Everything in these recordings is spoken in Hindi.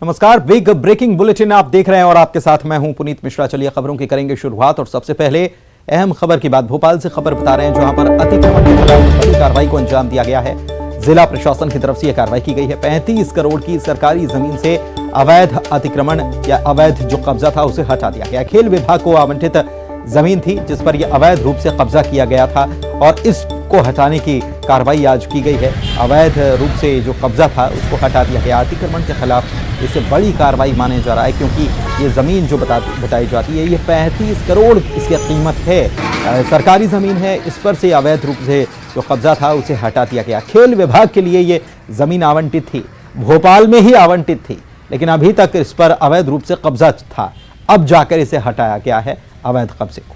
नमस्कार, बिग ब्रेकिंग बुलेटिन आप देख रहे हैं और आपके साथ मैं हूं पुनीत मिश्रा। चलिए खबरों की करेंगे शुरुआत और सबसे पहले अहम खबर की बात भोपाल से खबर बता रहे हैं, जहां पर अतिक्रमण के खिलाफ बड़ी कार्रवाई को अंजाम दिया गया है। जिला प्रशासन की तरफ से यह कार्रवाई की गई है। 35 करोड़ की सरकारी जमीन से अवैध अतिक्रमण या अवैध जो कब्जा था उसे हटा दिया गया। खेल विभाग को आवंटित जमीन थी जिस पर यह अवैध रूप से कब्जा किया गया था और इसको हटाने की कार्रवाई आज की गई है। अवैध रूप से जो कब्जा था उसको हटा दिया गया। अतिक्रमण के खिलाफ इसे बड़ी कार्रवाई माने जा रहा है, क्योंकि ये जमीन जो बताई जाती है, ये 35 करोड़ इसकी कीमत है। सरकारी जमीन है, इस पर से अवैध रूप से जो कब्जा था उसे हटा दिया गया। खेल विभाग के लिए ये जमीन आवंटित थी, भोपाल में ही आवंटित थी, लेकिन अभी तक इस पर अवैध रूप से कब्जा था। अब जाकर इसे हटाया गया है अवैध कब्जे को।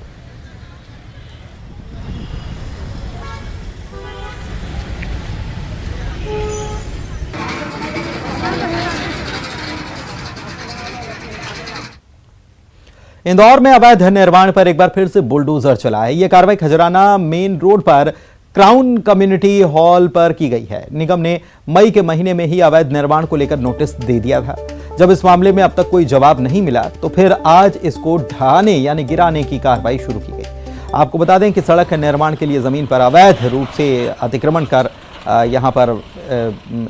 इंदौर में अवैध निर्माण पर एक बार फिर से बुलडोजर चला है। यह कार्रवाई खजराना मेन रोड पर क्राउन कम्युनिटी हॉल पर की गई है। निगम ने मई के महीने में ही अवैध निर्माण को लेकर नोटिस दे दिया था। जब इस मामले में अब तक कोई जवाब नहीं मिला तो फिर आज इसको ढहाने यानी गिराने की कार्रवाई शुरू की गई। आपको बता दें कि सड़क निर्माण के लिए जमीन पर अवैध रूप से अतिक्रमण कर यहां पर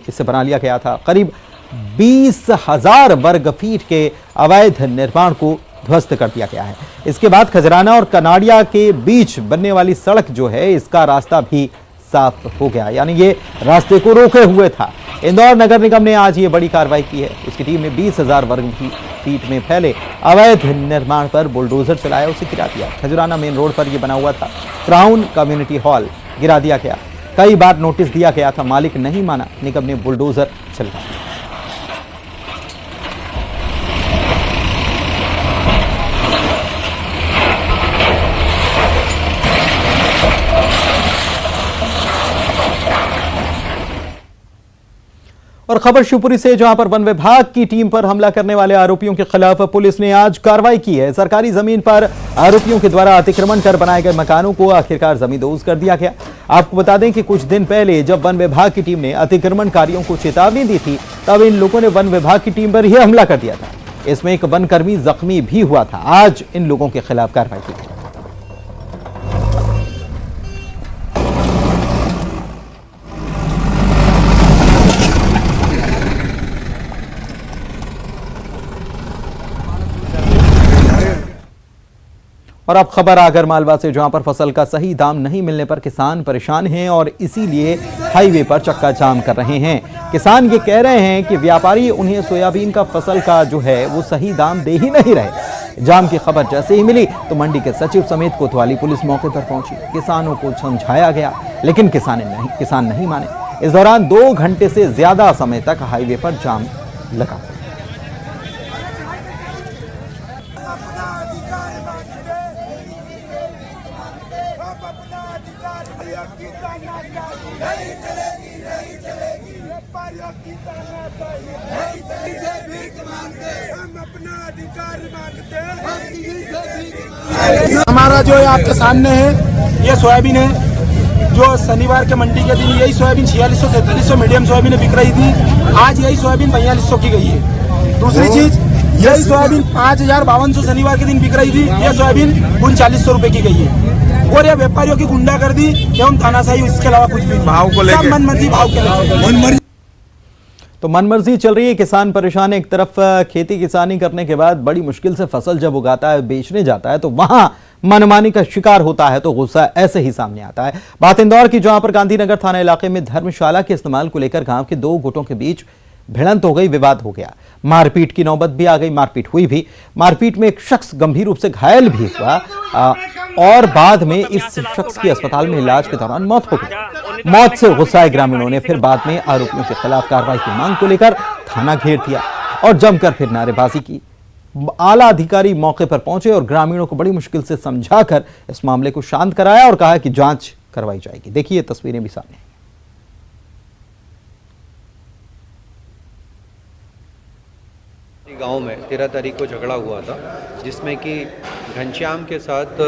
इसे बना लिया गया था। करीब 20,000 वर्ग फीट के अवैध निर्माण को ध्वस्त कर दिया गया है। इसके बाद खजराना और कनाडिया के बीच बनने वाली सड़क जो है, इसका रास्ता भी साफ हो गया, यानी ये रास्ते को रोके हुए था। इंदौर नगर निगम ने आज ये बड़ी कार्रवाई की है। उसकी टीम ने 20,000 वर्ग फीट में फैले अवैध निर्माण पर बुलडोजर चलाया, उसे गिरा दिया। खजराना मेन रोड पर यह बना हुआ था क्राउन कम्युनिटी हॉल, गिरा दिया गया। कई बार नोटिस दिया गया था, मालिक नहीं माना, निगम ने बुलडोजर चलाया। और खबर शिवपुरी से, जहां पर वन विभाग की टीम पर हमला करने वाले आरोपियों के खिलाफ पुलिस ने आज कार्रवाई की है। सरकारी जमीन पर आरोपियों के द्वारा अतिक्रमण कर बनाए गए मकानों को आखिरकार जमींदोज कर दिया गया। आपको बता दें कि कुछ दिन पहले जब वन विभाग की टीम ने अतिक्रमणकारियों को चेतावनी दी थी, तब इन लोगों ने वन विभाग की टीम पर ही हमला कर दिया था। इसमें एक वनकर्मी जख्मी भी हुआ था। आज इन लोगों के खिलाफ कार्रवाई की गई। और अब खबर आगर मालवा से, जहां पर फसल का सही दाम नहीं मिलने पर किसान परेशान हैं और इसीलिए हाईवे पर चक्का जाम कर रहे हैं। किसान ये कह रहे हैं कि व्यापारी उन्हें सोयाबीन का फसल का जो है वो सही दाम दे ही नहीं रहे। जाम की खबर जैसे ही मिली तो मंडी के सचिव समेत कोतवाली पुलिस मौके पर पहुंची। किसानों को समझाया गया, लेकिन किसान नहीं माने। इस दौरान 2 घंटे से ज्यादा समय तक हाईवे पर जाम लगा। हमारा जो है आपके सामने है, ये सोयाबीन है जो शनिवार के मंडी के दिन यही सोयाबीन 4600-4300 मीडियम सोयाबीन बिक रही थी। आज यही सोयाबीन 4200 की गई है। दूसरी चीज, यही सोयाबीन 5500 शनिवार के दिन बिक रही थी, यह सोयाबीन 3900 रुपए की गई है। और ये व्यापारियों की गुंडागर्दी एवं तानाशाही, इसके अलावा कुछ भी भाव को लेकर मनमर्जी भाव के लेकर तो मनमर्जी चल रही है। किसान परेशान है। एक तरफ खेती किसानी करने के बाद बड़ी मुश्किल से फसल जब उगाता है, बेचने जाता है, तो वहां मनमानी का शिकार होता है तो गुस्सा ऐसे ही सामने आता है। बात इंदौर की, जहां पर गांधीनगर थाना इलाके में धर्मशाला के इस्तेमाल को लेकर गांव के 2 गुटों के बीच भिड़ंत हो गई, विवाद हो गया। मारपीट की नौबत भी आ गई, मारपीट हुई भी। मारपीट में एक शख्स गंभीर रूप से घायल भी हुआ और बाद में इस शख्स की अस्पताल में इलाज के दौरान मौत हो गई। मौत से गुस्साए ग्रामीणों ने फिर बाद में आरोपियों के खिलाफ कार्रवाई की मांग को लेकर थाना घेर दिया और जमकर फिर नारेबाजी की। आला अधिकारी मौके पर पहुंचे और ग्रामीणों को बड़ी मुश्किल से समझाकर इस मामले को शांत कराया और कहा कि जांच करवाई जाएगी। देखिए तस्वीरें भी सामने। गांव में 13 तारीख को झगड़ा हुआ था, जिसमें कि घनश्याम के साथ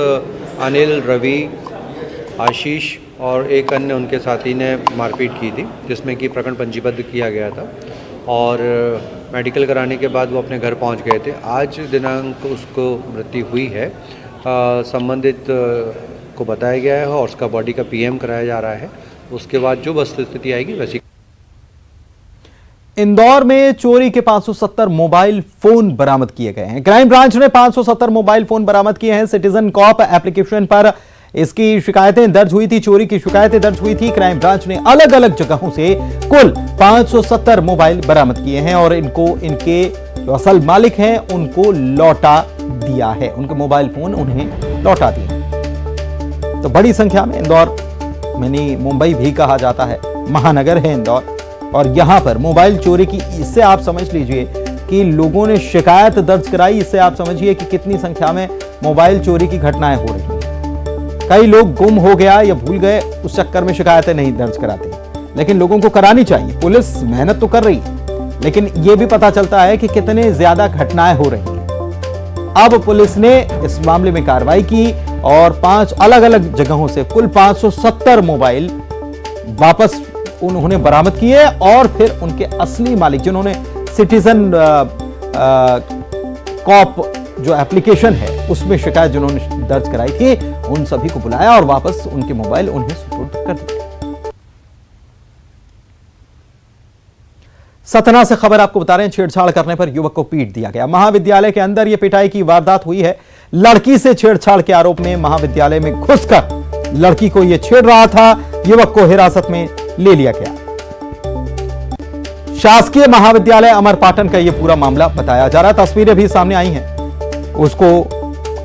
अनिल, रवि, आशीष और एक अन्य उनके साथी ने मारपीट की थी, जिसमें कि प्रकरण पंजीबद्ध किया गया था। और मेडिकल कराने के बाद वो अपने घर पहुंच गए थे। आज दिनांक उसको मृत्यु हुई है। संबंधित को बताया गया है और उसका बॉडी का पीएम कराया जा रहा है। उसके बाद जो वस्तुस्थिति आएगी वैसी। इंदौर में चोरी के 570 मोबाइल फोन बरामद किए गए हैं। क्राइम ब्रांच ने 570 मोबाइल फोन बरामद किए हैं। सिटीजन कॉप एप्लीकेशन पर इसकी शिकायतें दर्ज हुई थी, चोरी की शिकायतें दर्ज हुई थी। क्राइम ब्रांच ने अलग अलग जगहों से कुल 570 मोबाइल बरामद किए हैं और इनके जो असल मालिक हैं उनको लौटा दिया है। उनके मोबाइल फोन उन्हें लौटा दिए। तो बड़ी संख्या में, इंदौर मिनी मुंबई भी कहा जाता है, महानगर है इंदौर, और यहां पर मोबाइल चोरी की, इससे आप समझ लीजिए कि लोगों ने शिकायत दर्ज कराई। इससे आप समझिए कि कितनी संख्या में मोबाइल चोरी की घटनाएं हो रही हैं। कई लोग गुम हो गया या भूल गए, उस चक्कर में शिकायतें नहीं दर्ज कराते, लेकिन लोगों को करानी चाहिए। पुलिस मेहनत तो कर रही है, लेकिन यह भी पता चलता है कि कितने ज्यादा घटनाएं हो रही हैं। अब पुलिस ने इस मामले में कार्रवाई की और 5 अलग अलग जगहों से कुल 570 मोबाइल वापस उन्होंने बरामद किए और फिर उनके असली मालिक, जिन्होंने सिटीजन कॉप जो एप्लीकेशन है उसमें शिकायत जिन्होंने दर्ज कराई थी, उन सभी को बुलाया और वापस उनके मोबाइल उन्हें सुपुर्द कर दिए। सतना से खबर आपको बता रहे हैं, छेड़छाड़ करने पर युवक को पीट दिया गया। महाविद्यालय के अंदर यह पिटाई की वारदात हुई है। लड़की से छेड़छाड़ के आरोप में महाविद्यालय में घुसकर लड़की को यह छेड़ रहा था। युवक को हिरासत में ले लिया गया। शासकीय महाविद्यालय अमरपाटन का यह पूरा मामला बताया जा रहा है। तस्वीरें भी सामने आई हैं। उसको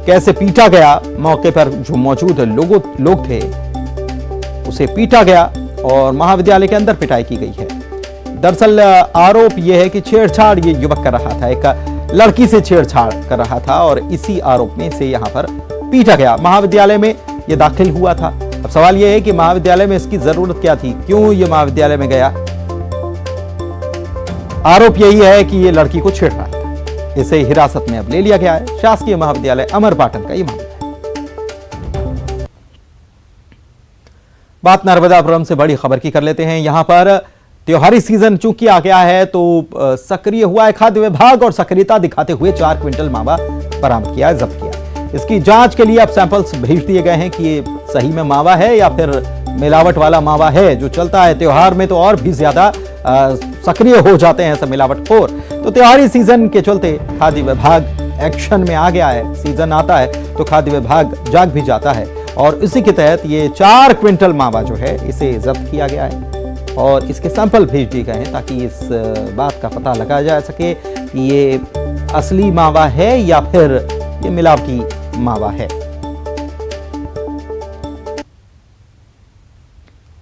कैसे पीटा गया, मौके पर जो मौजूद लोग थे उसे पीटा गया और महाविद्यालय के अंदर पिटाई की गई है। दरअसल आरोप यह है कि छेड़छाड़ ये युवक कर रहा था, एक लड़की से छेड़छाड़ कर रहा था और इसी आरोप में से यहां पर पीटा गया। महाविद्यालय में यह दाखिल हुआ था। अब सवाल यह है कि महाविद्यालय में इसकी जरूरत क्या थी, क्यों यह महाविद्यालय में गया। आरोप यही है कि यह लड़की को छेड़ रहा था। इसे हिरासत में अब ले लिया गया है। शासकीय महाविद्यालय अमरपाटन का यह मामला है। बात नर्मदापुरम से बड़ी खबर की कर लेते हैं। यहां पर त्योहारी सीजन चूंकि आ गया है तो सक्रिय हुआ है खाद्य विभाग और सक्रियता दिखाते हुए 4 क्विंटल मावा बरामद किया है, जब्त किया है। इसकी जांच के लिए अब सैंपल्स भेज दिए गए हैं कि ये सही में मावा है या फिर मिलावट वाला मावा है जो चलता है त्योहार में, तो और भी ज्यादा सक्रिय हो जाते हैं सब मिलावटखोर। तो त्योहारी सीजन के चलते खाद्य विभाग एक्शन में आ गया है। सीजन आता है तो खाद्य विभाग जाग भी जाता है और इसी के तहत ये 4 क्विंटल मावा जो है इसे जब्त किया गया है और इसके सैंपल भेज दिए गए हैं ताकि इस बात का पता लगाया जा सके कि ये असली मावा है या फिर ये मिलावटी मावा है।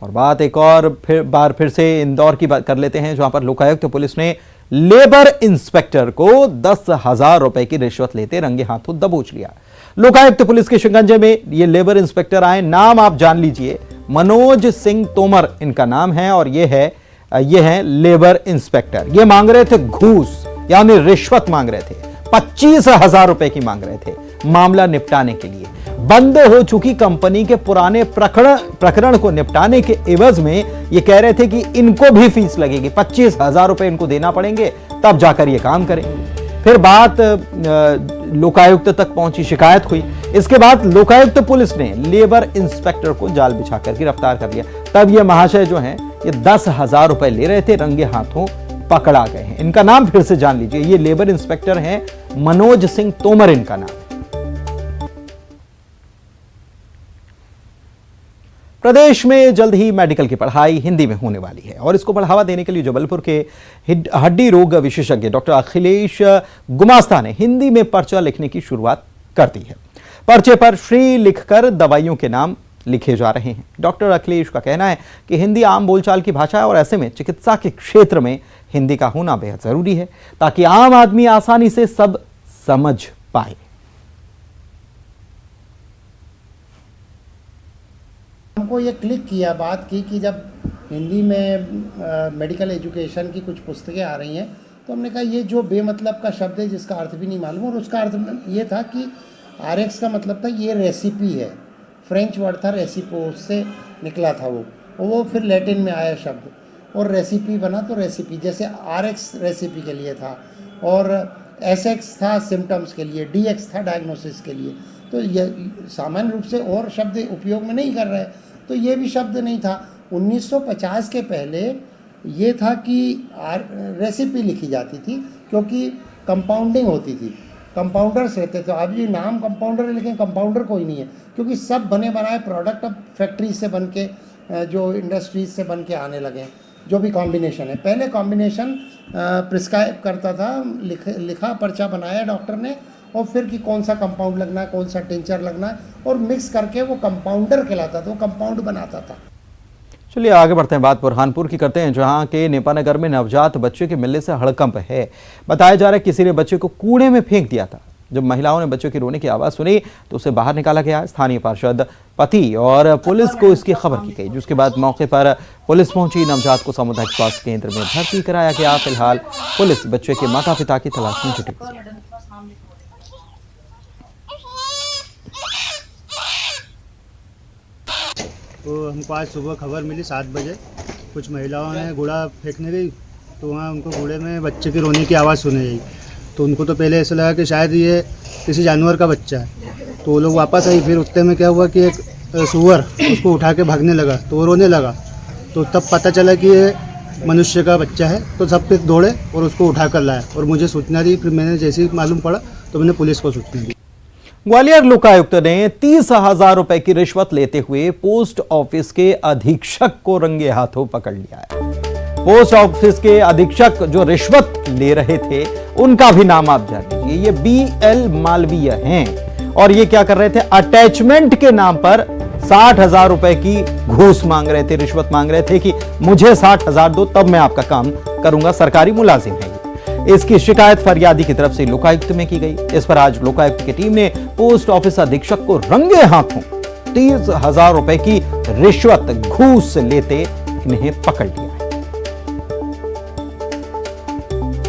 और बात एक और फिर से इंदौर की बात कर लेते हैं, जहां पर लोकायुक्त पुलिस ने लेबर इंस्पेक्टर को 10,000 रुपए की रिश्वत लेते रंगे हाथों दबोच लिया। लोकायुक्त पुलिस के शिकंजे में ये लेबर इंस्पेक्टर आए। नाम आप जान लीजिए, मनोज सिंह तोमर इनका नाम है और ये है लेबर इंस्पेक्टर। ये मांग रहे थे घूस, यानी रिश्वत मांग रहे थे। 25,000 रुपए की मांग रहे थे मामला निपटाने के लिए। बंद हो चुकी कंपनी के पुराने प्रकरण को निपटाने के एवज में ये कह रहे थे कि इनको भी फीस लगेगी, 25,000 रुपए इनको देना पड़ेंगे, तब जाकर ये काम करेंगे। फिर बात लोकायुक्त तक पहुंची, शिकायत हुई। इसके बाद लोकायुक्त पुलिस ने लेबर इंस्पेक्टर को जाल बिछाकर गिरफ्तार कर लिया। तब ये महाशय जो हैं ये 10,000 रुपए ले रहे थे, रंगे हाथों पकड़ा गए हैं। इनका नाम फिर से जान लीजिए, ये लेबर इंस्पेक्टर हैं मनोज सिंह तोमर इनका नाम। प्रदेश में जल्द ही मेडिकल की पढ़ाई हिंदी में होने वाली है और इसको बढ़ावा देने के लिए जबलपुर के हड्डी रोग विशेषज्ञ डॉक्टर अखिलेश गुमास्ता ने हिंदी में पर्चा लिखने की शुरुआत कर दी है। पर्चे पर श्री लिखकर दवाइयों के नाम लिखे जा रहे हैं। डॉक्टर अखिलेश का कहना है कि हिंदी आम बोलचाल की भाषा है और ऐसे में चिकित्सा के क्षेत्र में हिंदी का होना बेहद जरूरी है ताकि आम आदमी आसानी से सब समझ पाए। हमको ये क्लिक किया बात की कि जब हिंदी में मेडिकल एजुकेशन की कुछ पुस्तकें आ रही हैं तो हमने कहा ये जो बेमतलब का शब्द है जिसका अर्थ भी नहीं मालूम, और उसका अर्थ ये था कि RX का मतलब था ये रेसिपी है, फ्रेंच वर्ड था रेसिपो, उससे निकला था वो, और वो फिर लैटिन में आया शब्द। और रेसिपी बना तो रेसिपी, जैसे RX रेसिपी के लिए था और SX था सिम्टम्स के लिए, DX था डायग्नोसिस के लिए। तो ये सामान्य रूप से और शब्द उपयोग में नहीं कर रहे, तो ये भी शब्द नहीं था। 1950 के पहले ये था कि रेसिपी लिखी जाती थी क्योंकि कंपाउंडिंग होती थी, कंपाउंडर्स रहते थे। अभी नाम कंपाउंडर है लेकिन कंपाउंडर कोई नहीं है क्योंकि सब बने बनाए प्रोडक्ट अब फैक्ट्री से बन के, जो इंडस्ट्रीज से बन के आने लगे। जो भी कॉम्बिनेशन है, पहले कॉम्बिनेशन प्रिस्क्राइब करता था, लिखा पर्चा बनाया डॉक्टर ने, और फिर कि कौन सा कंपाउंड लगना है, कौन सा टिंचर लगना है, और मिक्स करके वो कंपाउंडर कहलाता था, वो कंपाउंड बनाता था। चलिए आगे बढ़ते हैं, बात बुरहानपुर की करते हैं, जहां के नेपानगर में नवजात बच्चे के मिलने से हड़कंप है। बताया जा रहा है किसी ने बच्चे को कूड़े में फेंक दिया था। जब महिलाओं ने बच्चे के रोने की आवाज सुनी तो उसे बाहर निकाला गया। स्थानीय पार्षद, पति और पुलिस को इसकी खबर की गई, जिसके बाद मौके पर पुलिस पहुंची। नवजात को सामुदायिक स्वास्थ्य केंद्र में भर्ती कराया गया। फिलहाल पुलिस बच्चे के माता पिता की तलाश में जुटी हुई है। तो हमको आज सुबह खबर मिली 7 बजे, कुछ महिलाओं ने कूड़ा फेंकने गई तो वहाँ उनको कूड़े में बच्चे के रोने की आवाज़ सुनी गई। तो उनको तो पहले ऐसा लगा कि शायद ये किसी जानवर का बच्चा है, तो वो लोग वापस आई। फिर उतने में क्या हुआ कि एक सूअर उसको उठा के भागने लगा, तो वो रोने लगा। तो तब पता चला कि ये मनुष्य का बच्चा है। तो सब फिर दौड़े और उसको उठा कर लाया और मुझे सूचना दी। फिर मैंने जैसे ही मालूम पड़ा तो मैंने पुलिस को सूचना दी। ग्वालियर लोकायुक्त ने 30,000 रुपए की रिश्वत लेते हुए पोस्ट ऑफिस के अधीक्षक को रंगे हाथों पकड़ लिया है। पोस्ट ऑफिस के अधीक्षक जो रिश्वत ले रहे थे उनका भी नाम आप जान लीजिए, ये BL मालवीय हैं और ये क्या कर रहे थे, अटैचमेंट के नाम पर 60,000 रुपए की घूस मांग रहे थे, रिश्वत मांग रहे थे कि मुझे 60,000 दो तब मैं आपका काम करूंगा, सरकारी मुलाजिम है। इसकी शिकायत फरियादी की तरफ से लोकायुक्त में की गई। इस पर आज लोकायुक्त की टीम ने पोस्ट ऑफिस अधीक्षक को रंगे हाथों 30,000 रुपए की रिश्वत घूस लेते इन्हें पकड़ लिया।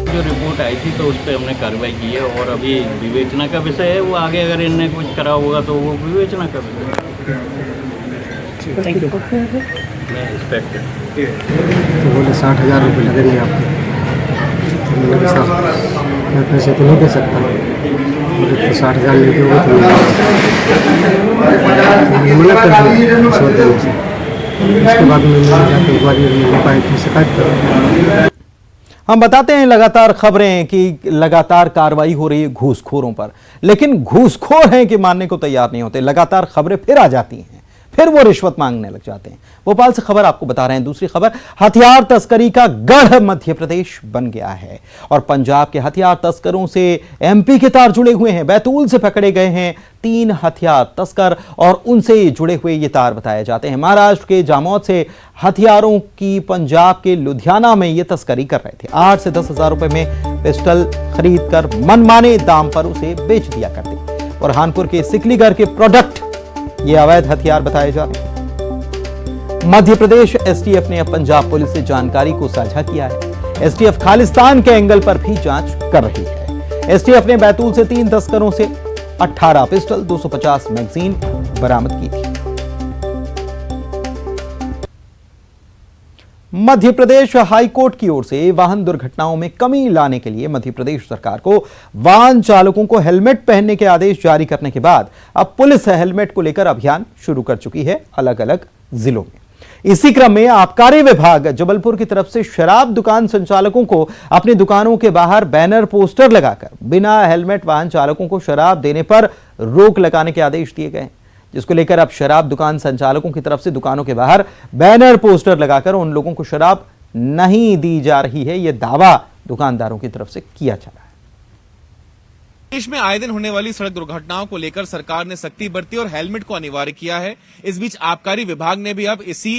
जो रिपोर्ट आई थी तो उस पर हमने कार्रवाई की है और अभी विवेचना का विषय है। वो आगे अगर इनने कुछ करा होगा तो वो विवेचना का विषय है। Thank you. मैं इंस्पेक्टर तो बोले 60,000 रुपये लगेंगे आपके। तो मैंने कहा मैं पैसे तो नहीं दे सकता, बोले तो 60,000 लेके हुए तो मना कर दिया। उसके बाद मैंने जाकर ग्वालियर में लोकायुक्त में शिकायत कर। हम बताते हैं लगातार खबरें कि लगातार कार्रवाई हो रही है घूसखोरों पर, लेकिन घूसखोर हैं कि मानने को तैयार नहीं होते। लगातार खबरें फिर आ जाती हैं, फिर वो रिश्वत मांगने लग जाते हैं। भोपाल से खबर आपको बता रहे हैं। दूसरी खबर, हथियार तस्करी का गढ़ मध्य प्रदेश बन गया है और पंजाब के हथियार तस्करों से MP के तार जुड़े हुए हैं। बैतूल से पकड़े गए हैं 3 हथियार तस्कर और उनसे जुड़े हुए ये तार बताए जाते हैं। महाराष्ट्र के जामौद से हथियारों की पंजाब के लुधियाना में ये तस्करी कर रहे थे। 8 से 10,000 रुपए में पिस्टल खरीद कर मनमाने दाम पर उसे बेच दिया करते। बुरहानपुर के सिकलीगढ़ के प्रोडक्ट ये अवैध हथियार बताए जा रहे हैं। मध्य प्रदेश STF ने अब पंजाब पुलिस से जानकारी को साझा किया है। STF खालिस्तान के एंगल पर भी जांच कर रही है। STF ने बैतूल से 3 तस्करों से 18 पिस्टल, 250 मैगजीन बरामद की थी। मध्य प्रदेश हाईकोर्ट की ओर से वाहन दुर्घटनाओं में कमी लाने के लिए मध्य प्रदेश सरकार को वाहन चालकों को हेलमेट पहनने के आदेश जारी करने के बाद अब पुलिस हेलमेट को लेकर अभियान शुरू कर चुकी है अलग अलग जिलों में। इसी क्रम में आबकारी विभाग जबलपुर की तरफ से शराब दुकान संचालकों को अपनी दुकानों के बाहर बैनर पोस्टर लगाकर बिना हेलमेट वाहन चालकों को शराब देने पर रोक लगाने के आदेश दिए गए, जिसको लेकर अब शराब दुकान संचालकों की तरफ से दुकानों के बाहर बैनर पोस्टर लगाकर उन लोगों को शराब नहीं दी जा रही है, यह दावा दुकानदारों की तरफ से किया जा रहा है। देश में आए दिन होने वाली सड़क दुर्घटनाओं को लेकर सरकार ने सख्ती बरती और हेलमेट को अनिवार्य किया है। इस बीच आबकारी विभाग ने भी अब इसी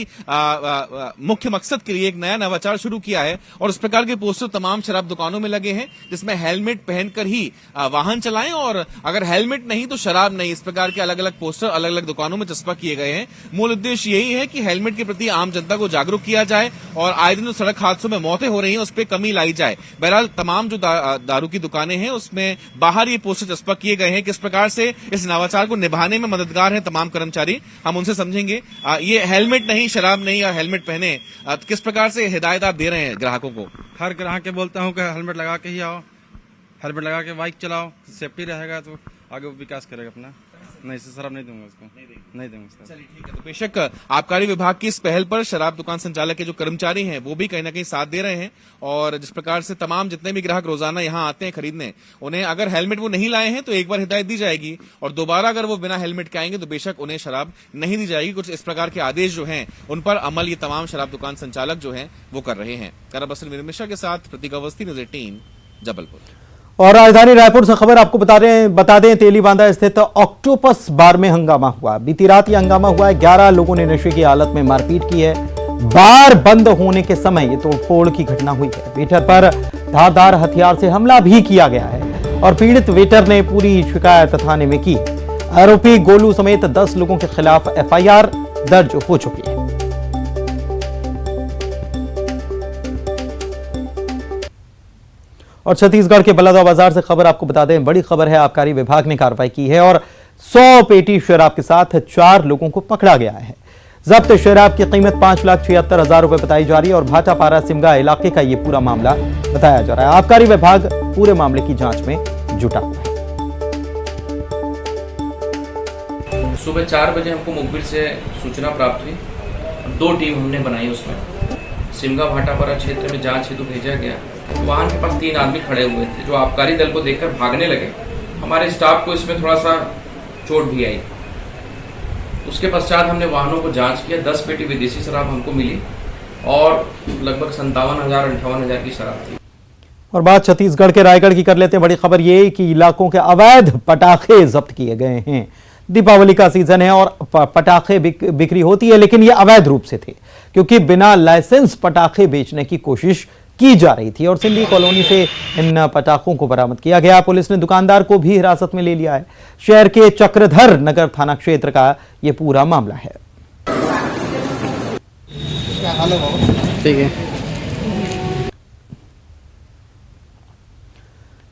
मुख्य मकसद के लिए एक नया नवाचार शुरू किया है और इस प्रकार के पोस्टर तमाम शराब दुकानों में लगे हैं, जिसमें हेलमेट पहनकर ही वाहन चलाएं और अगर हेलमेट नहीं तो शराब नहीं, इस प्रकार के अलग अलग पोस्टर अलग अलग दुकानों में चस्पा किए गए हैं। मूल उद्देश्य यही है कि हेलमेट के प्रति आम जनता को जागरूक किया जाए और आए दिन जो सड़क हादसों में मौतें हो रही हैं उस पर कमी लाई जाए। बहरहाल तमाम जो दारू की दुकानें हैं उसमें बाहर बाहर ये पोस्टर चस्पा किए गए हैं। किस प्रकार से इस नवाचार को निभाने में मददगार हैं तमाम कर्मचारी, हम उनसे समझेंगे। ये हेलमेट नहीं, शराब नहीं, या हेलमेट पहने, किस प्रकार से हिदायत आप दे रहे हैं ग्राहकों को? हर ग्राहक के बोलता हूँ कि हेलमेट लगा के ही आओ, हेलमेट लगा के बाइक चलाओ, सेफ्टी रहेगा तो आगे वो विकास करेगा अपना। नहीं से शराब नहीं दूंगा उसको, नहीं दूंगा सर। चलिए ठीक है। तो बेशक आबकारी विभाग की इस पहल पर शराब दुकान संचालक के जो कर्मचारी हैं वो भी कहीं ना कहीं साथ दे रहे हैं, और जिस प्रकार से तमाम जितने भी ग्राहक रोजाना यहाँ आते हैं खरीदने, उन्हें अगर हेलमेट वो नहीं लाए हैं तो एक बार हिदायत दी जाएगी, और दोबारा अगर वो बिना हेलमेट के आएंगे तो बेशक उन्हें शराब नहीं दी जाएगी। कुछ इस प्रकार के आदेश जो हैं उन पर अमल ये तमाम शराब दुकान संचालक जो हैं वो कर रहे हैं। कैमरा पर्सन मिश्रा के साथ प्रतीक अवस्थी, न्यूज़ 18 जबलपुर। और राजधानी रायपुर से खबर आपको बता दें तेलीबांधा स्थित ऑक्टोपस बार में हंगामा हुआ। बीती रात यह हंगामा हुआ है। 11 लोगों ने नशे की हालत में मारपीट की है। बार बंद होने के समय ये तोड़फोड़ की घटना हुई है। वेटर पर धारदार हथियार से हमला भी किया गया है और पीड़ित वेटर ने पूरी शिकायत थाने में की। आरोपी गोलू समेत 10 लोगों के खिलाफ FIR दर्ज हो चुकी है। और छत्तीसगढ़ के बलौदाबाजार से खबर आपको बता दें, बड़ी खबर है। आबकारी विभाग ने कार्रवाई की है और 100 पेटी शराब के साथ 4 लोगों को पकड़ा गया है। जब्त शराब की कीमत 5,76,000 रुपए बताई जा रही है और भाटापारा सिमगा इलाके का यह पूरा मामला बताया जा रहा है। आबकारी विभाग पूरे मामले की जांच में जुटा हुआ है। सुबह 4 बजे हमको मुखबिर से सूचना प्राप्त हुई। 2 टीम हमने बनाई, उसमें सिमगा भाटापारा क्षेत्र में जांच हेतु भेजा गया। वाहन के पास 3 आदमी खड़े हुए थे जो आबकारी दल को देखकर भागने लगे। हमारे स्टाफ को इसमें थोड़ा सा चोट भी आई। उसके पश्चात हमने वाहनों को जांच किया। 10 पेटी विदेशी शराब हमको मिली और लगभग 57,000-58,000 की शराब थी। और बात छत्तीसगढ़ के रायगढ़ की कर लेते हैं। बड़ी खबर ये कि इलाकों के अवैध पटाखे जब्त किए गए हैं। दीपावली का सीजन है और पटाखे बिक्री होती है, लेकिन ये अवैध रूप से थे क्योंकि बिना लाइसेंस पटाखे बेचने की कोशिश की जा रही थी और सिंधी कॉलोनी से इन पटाखों को बरामद किया गया। पुलिस ने दुकानदार को भी हिरासत में ले लिया है। शहर के चक्रधर नगर थाना क्षेत्र का यह पूरा मामला है। ठीक है।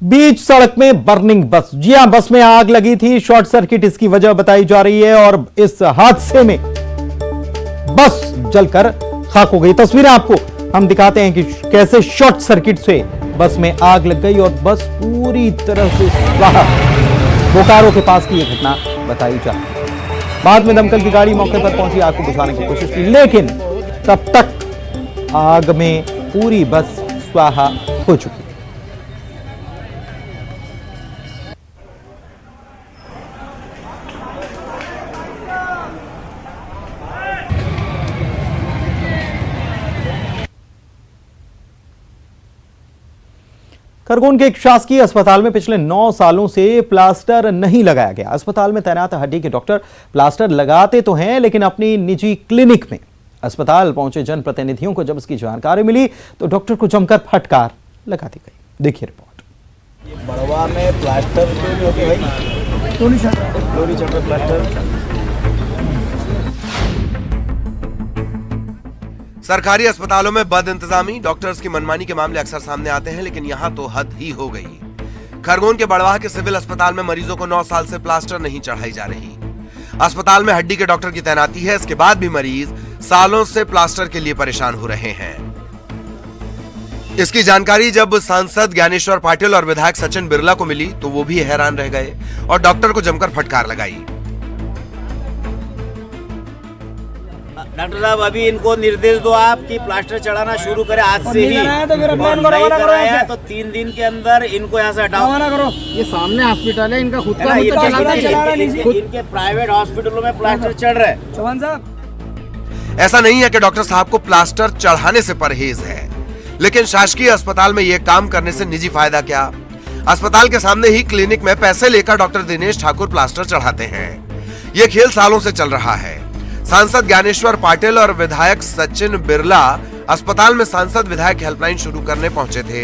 बीच सड़क में बर्निंग बस। जी हां, बस में आग लगी थी। शॉर्ट सर्किट इसकी वजह बताई जा रही है और इस हादसे में बस जलकर खाक हो गई। तस्वीरें आपको हम दिखाते हैं कि कैसे शॉर्ट सर्किट से बस में आग लग गई और बस पूरी तरह से स्वाहा। बोकारो के पास की यह घटना बताई जा रही है। बाद में दमकल की गाड़ी मौके पर पहुंची, आग को बुझाने की कोशिश की, लेकिन तब तक आग में पूरी बस स्वाहा हो चुकी। खरगोन के एक शासकीय अस्पताल में पिछले 9 सालों से प्लास्टर नहीं लगाया गया। अस्पताल में तैनात हड्डी के डॉक्टर प्लास्टर लगाते तो हैं, लेकिन अपनी निजी क्लिनिक में। अस्पताल पहुंचे जनप्रतिनिधियों को जब इसकी जानकारी मिली तो डॉक्टर को जमकर फटकार लगा दी गई। देखिए रिपोर्ट। बड़वा में प्लास्टर होती है भाई, टोली चटर प्लास्टर। सरकारी अस्पतालों में बद इंतजामी, डॉक्टर्स की मनमानी के मामले अक्सर सामने आते हैं, लेकिन यहाँ तो हद ही हो गई। खरगोन के बड़वाह के सिविल अस्पताल में मरीजों को 9 साल से प्लास्टर नहीं चढ़ाई जा रही। अस्पताल में हड्डी के डॉक्टर की तैनाती है, इसके बाद भी मरीज सालों से प्लास्टर के लिए परेशान हो रहे हैं। इसकी जानकारी जब सांसद ज्ञानेश्वर पाटिल और विधायक सचिन बिरला को मिली तो वो भी हैरान रह गए और डॉक्टर को जमकर फटकार लगाई। डॉक्टर साहब, अभी इनको निर्देश दो आप कि प्लास्टर चढ़ाना शुरू करें आज से ही। तो फिर नहीं कराया तो 3 दिन के अंदर इनको यहाँ से हटाओ। करो। ये सामने हॉस्पिटल है, इनका खुद का इनके प्राइवेट हॉस्पिटलों में प्लास्टर चढ़ रहे हैं। चौहान साहब, ऐसा नहीं है कि डॉक्टर साहब को प्लास्टर चढ़ाने से परहेज है, लेकिन शासकीय अस्पताल में यह काम करने से निजी फायदा क्या? अस्पताल के सामने ही क्लिनिक में पैसे लेकर डॉक्टर दिनेश ठाकुर प्लास्टर चढ़ाते हैं। यह खेल सालों से चल रहा है। सांसद ज्ञानेश्वर पाटिल और विधायक सचिन बिरला अस्पताल में सांसद विधायक हेल्पलाइन शुरू करने पहुंचे थे।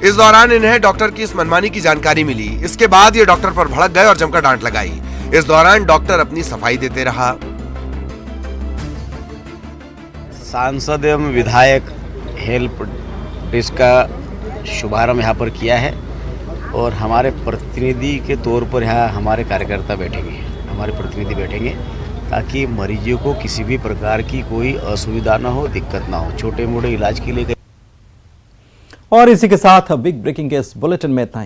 इस दौरान इन्हें डॉक्टर की इस मनमानी की जानकारी मिली। इसके बाद ये डॉक्टर पर भड़क गए और जमकर डांट लगाई। इस दौरान डॉक्टर अपनी सफाई देते रहा। सांसद एवं विधायक हेल्प डेस्क का शुभारंभ यहाँ पर किया है और हमारे प्रतिनिधि के तौर पर यहाँ हमारे कार्यकर्ता बैठेंगे, हमारे प्रतिनिधि बैठेंगे ताकि मरीजों को किसी भी प्रकार की कोई असुविधा ना हो, दिक्कत ना हो, छोटे मोटे इलाज के लिए। और इसी के साथ बिग ब्रेकिंग के इस बुलेटिन में इतना ही।